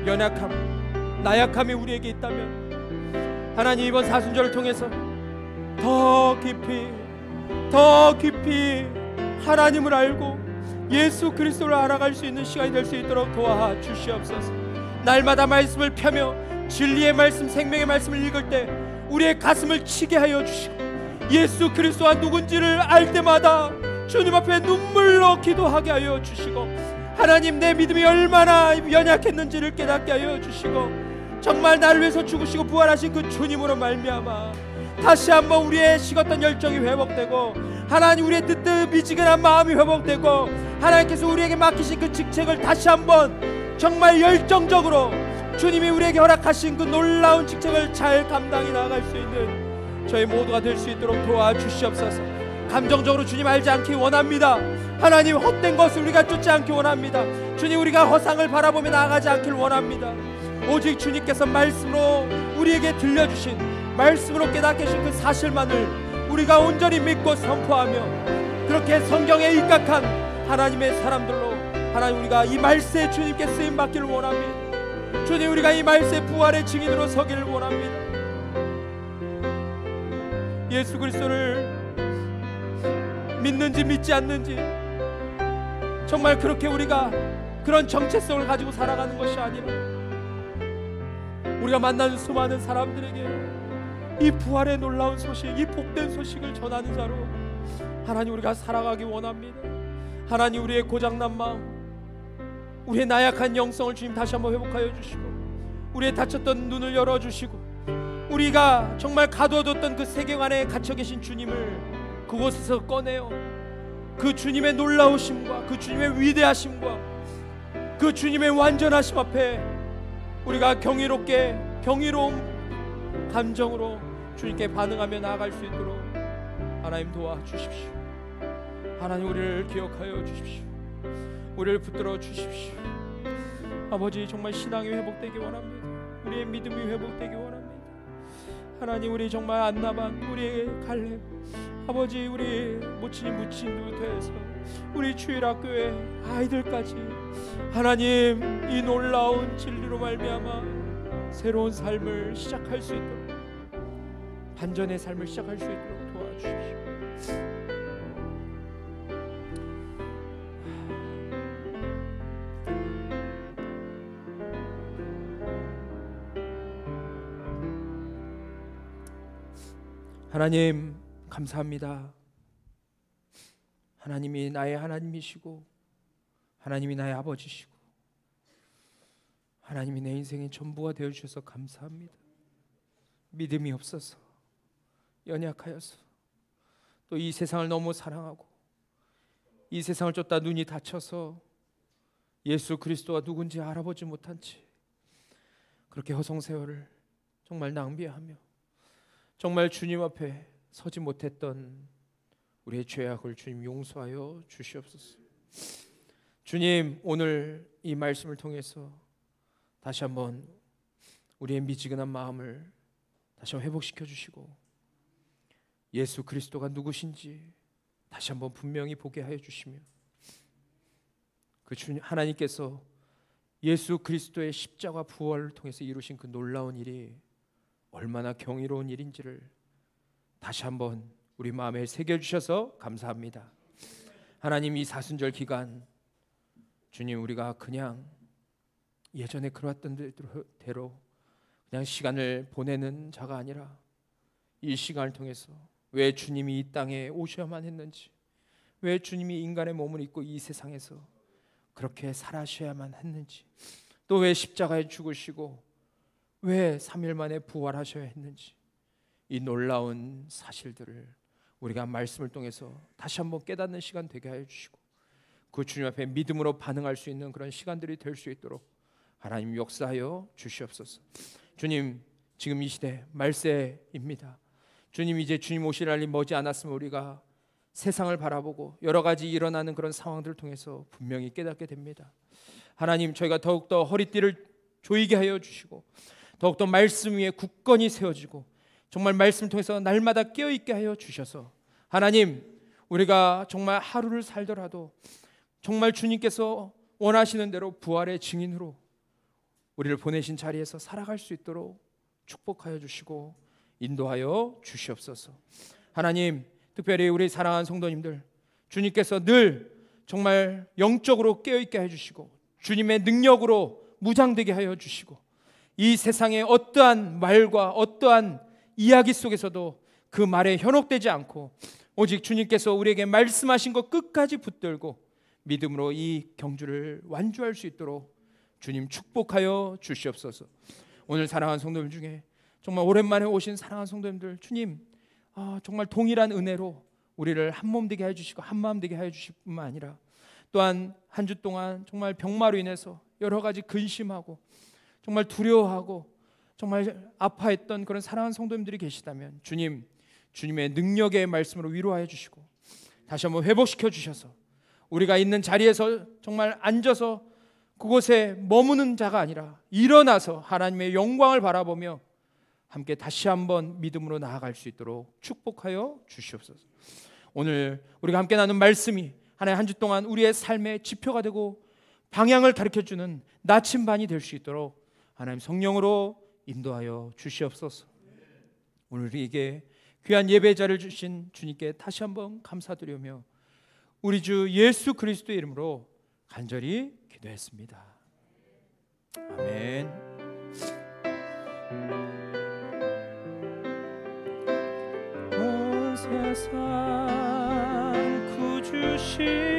연약함, 나약함이 우리에게 있다면 하나님, 이번 사순절을 통해서 더 깊이 하나님을 알고 예수 그리스도를 알아갈 수 있는 시간이 될 수 있도록 도와주시옵소서. 날마다 말씀을 펴며 진리의 말씀, 생명의 말씀을 읽을 때 우리의 가슴을 치게 하여 주시고, 예수 그리스도가 누군지를 알 때마다 주님 앞에 눈물로 기도하게 하여 주시고, 하나님, 내 믿음이 얼마나 연약했는지를 깨닫게 하여 주시고, 정말 나를 위해서 죽으시고 부활하신 그 주님으로 말미암아 다시 한번 우리의 식었던 열정이 회복되고, 하나님, 우리의 뜨뜻미지근한 마음이 회복되고, 하나님께서 우리에게 맡기신 그 직책을 다시 한번 정말 열정적으로 주님이 우리에게 허락하신 그 놀라운 직책을 잘 감당해 나아갈 수 있는 저희 모두가 될 수 있도록 도와주시옵소서. 감정적으로 주님 알지 않기 원합니다. 하나님, 헛된 것을 우리가 쫓지 않기 원합니다. 주님, 우리가 허상을 바라보며 나아가지 않기를 원합니다. 오직 주님께서 말씀으로 우리에게 들려주신, 말씀으로 깨닫게 하신 그 사실만을 우리가 온전히 믿고 선포하며, 그렇게 성경에 입각한 하나님의 사람들로 하나님, 우리가 이 말씀에 주님께 쓰임받기를 원합니다. 주님, 우리가 이 말씀의 부활의 증인으로 서기를 원합니다. 예수 그리스도를 믿는지 믿지 않는지, 정말 그렇게 우리가 그런 정체성을 가지고 살아가는 것이 아니라 우리가 만나는 수많은 사람들에게 이 부활의 놀라운 소식, 이 복된 소식을 전하는 자로 하나님, 우리가 살아가기 원합니다. 하나님, 우리의 고장난 마음, 우리의 나약한 영성을 주님 다시 한번 회복하여 주시고, 우리의 닫혔던 눈을 열어주시고, 우리가 정말 가두어뒀던 그 세계관에 갇혀 계신 주님을 그곳에서 꺼내어 그 주님의 놀라우심과 그 주님의 위대하심과 그 주님의 완전하심 앞에 우리가 경이로운 감정으로 주님께 반응하며 나아갈 수 있도록 하나님 도와주십시오. 하나님, 우리를 기억하여 주십시오. 우리를 붙들어 주십시오. 아버지, 정말 신앙이 회복되기 원합니다. 우리의 믿음이 회복되기 원합니다. 하나님, 우리 정말 안나반, 우리의 갈렙, 아버지, 우리 모친이 무친부터 해서 우리 주일학교의 아이들까지 하나님, 이 놀라운 진리로 말미암아 새로운 삶을 시작할 수 있도록, 반전의 삶을 시작할 수 있도록 도와주십시오. 하나님, 감사합니다. 하나님이 나의 하나님이시고, 하나님이 나의 아버지시고, 하나님이 내 인생의 전부가 되어주셔서 감사합니다. 믿음이 없어서, 연약하여서, 또 이 세상을 너무 사랑하고 이 세상을 쫓다 눈이 닫혀서 예수 그리스도가 누군지 알아보지 못한 채 그렇게 허송세월을 정말 낭비하며 정말 주님 앞에 서지 못했던 우리의 죄악을 주님 용서하여 주시옵소서. 주님, 오늘 이 말씀을 통해서 다시 한번 우리의 미지근한 마음을 다시 한번 회복시켜 주시고, 예수 그리스도가 누구신지 다시 한번 분명히 보게 하여 주시며, 그 주님 하나님께서 예수 그리스도의 십자가 부활을 통해서 이루신 그 놀라운 일이 얼마나 경이로운 일인지를 다시 한번 우리 마음에 새겨주셔서 감사합니다. 하나님, 이 사순절 기간 주님, 우리가 그냥 예전에 그러했던 대로 그냥 시간을 보내는 자가 아니라 이 시간을 통해서 왜 주님이 이 땅에 오셔야만 했는지, 왜 주님이 인간의 몸을 입고 이 세상에서 그렇게 살아셔야만 했는지, 또 왜 십자가에 죽으시고 왜 3일 만에 부활하셔야 했는지, 이 놀라운 사실들을 우리가 말씀을 통해서 다시 한번 깨닫는 시간 되게 하여 주시고, 그 주님 앞에 믿음으로 반응할 수 있는 그런 시간들이 될 수 있도록 하나님 역사하여 주시옵소서. 주님, 지금 이 시대 말세입니다. 주님, 이제 주님 오실 날이 머지 않았으면 우리가 세상을 바라보고 여러 가지 일어나는 그런 상황들을 통해서 분명히 깨닫게 됩니다. 하나님, 저희가 더욱더 허리띠를 조이게 하여 주시고, 더욱더 말씀 위에 굳건히 세워지고, 정말 말씀을 통해서 날마다 깨어있게 하여 주셔서, 하나님, 우리가 정말 하루를 살더라도 정말 주님께서 원하시는 대로 부활의 증인으로 우리를 보내신 자리에서 살아갈 수 있도록 축복하여 주시고 인도하여 주시옵소서. 하나님, 특별히 우리 사랑하는 성도님들, 주님께서 늘 정말 영적으로 깨어있게 해주시고 주님의 능력으로 무장되게 하여 주시고, 이 세상의 어떠한 말과 어떠한 이야기 속에서도 그 말에 현혹되지 않고 오직 주님께서 우리에게 말씀하신 것 끝까지 붙들고 믿음으로 이 경주를 완주할 수 있도록 주님 축복하여 주시옵소서. 오늘 사랑하는 성도들 중에 정말 오랜만에 오신 사랑하는 성도님들, 주님 정말 동일한 은혜로 우리를 한 몸 되게 해주시고 한 마음 되게 해주실 뿐만 아니라, 또한 한 주 동안 정말 병마로 인해서 여러 가지 근심하고 정말 두려워하고 정말 아파했던 그런 사랑하는 성도님들이 계시다면, 주님, 주님의 능력의 말씀으로 위로하여 주시고 다시 한번 회복시켜 주셔서 우리가 있는 자리에서 정말 앉아서 그곳에 머무는 자가 아니라 일어나서 하나님의 영광을 바라보며 함께 다시 한번 믿음으로 나아갈 수 있도록 축복하여 주시옵소서. 오늘 우리가 함께 나눈 말씀이 하나의 한 주 동안 우리의 삶의 지표가 되고 방향을 가르쳐주는 나침반이 될 수 있도록 하나님 성령으로 인도하여 주시옵소서. 오늘 우리에게 귀한 예배자를 주신 주님께 다시 한번 감사드리며 우리 주 예수 그리스도의 이름으로 간절히 기도했습니다. 아멘. 온 세상 구주신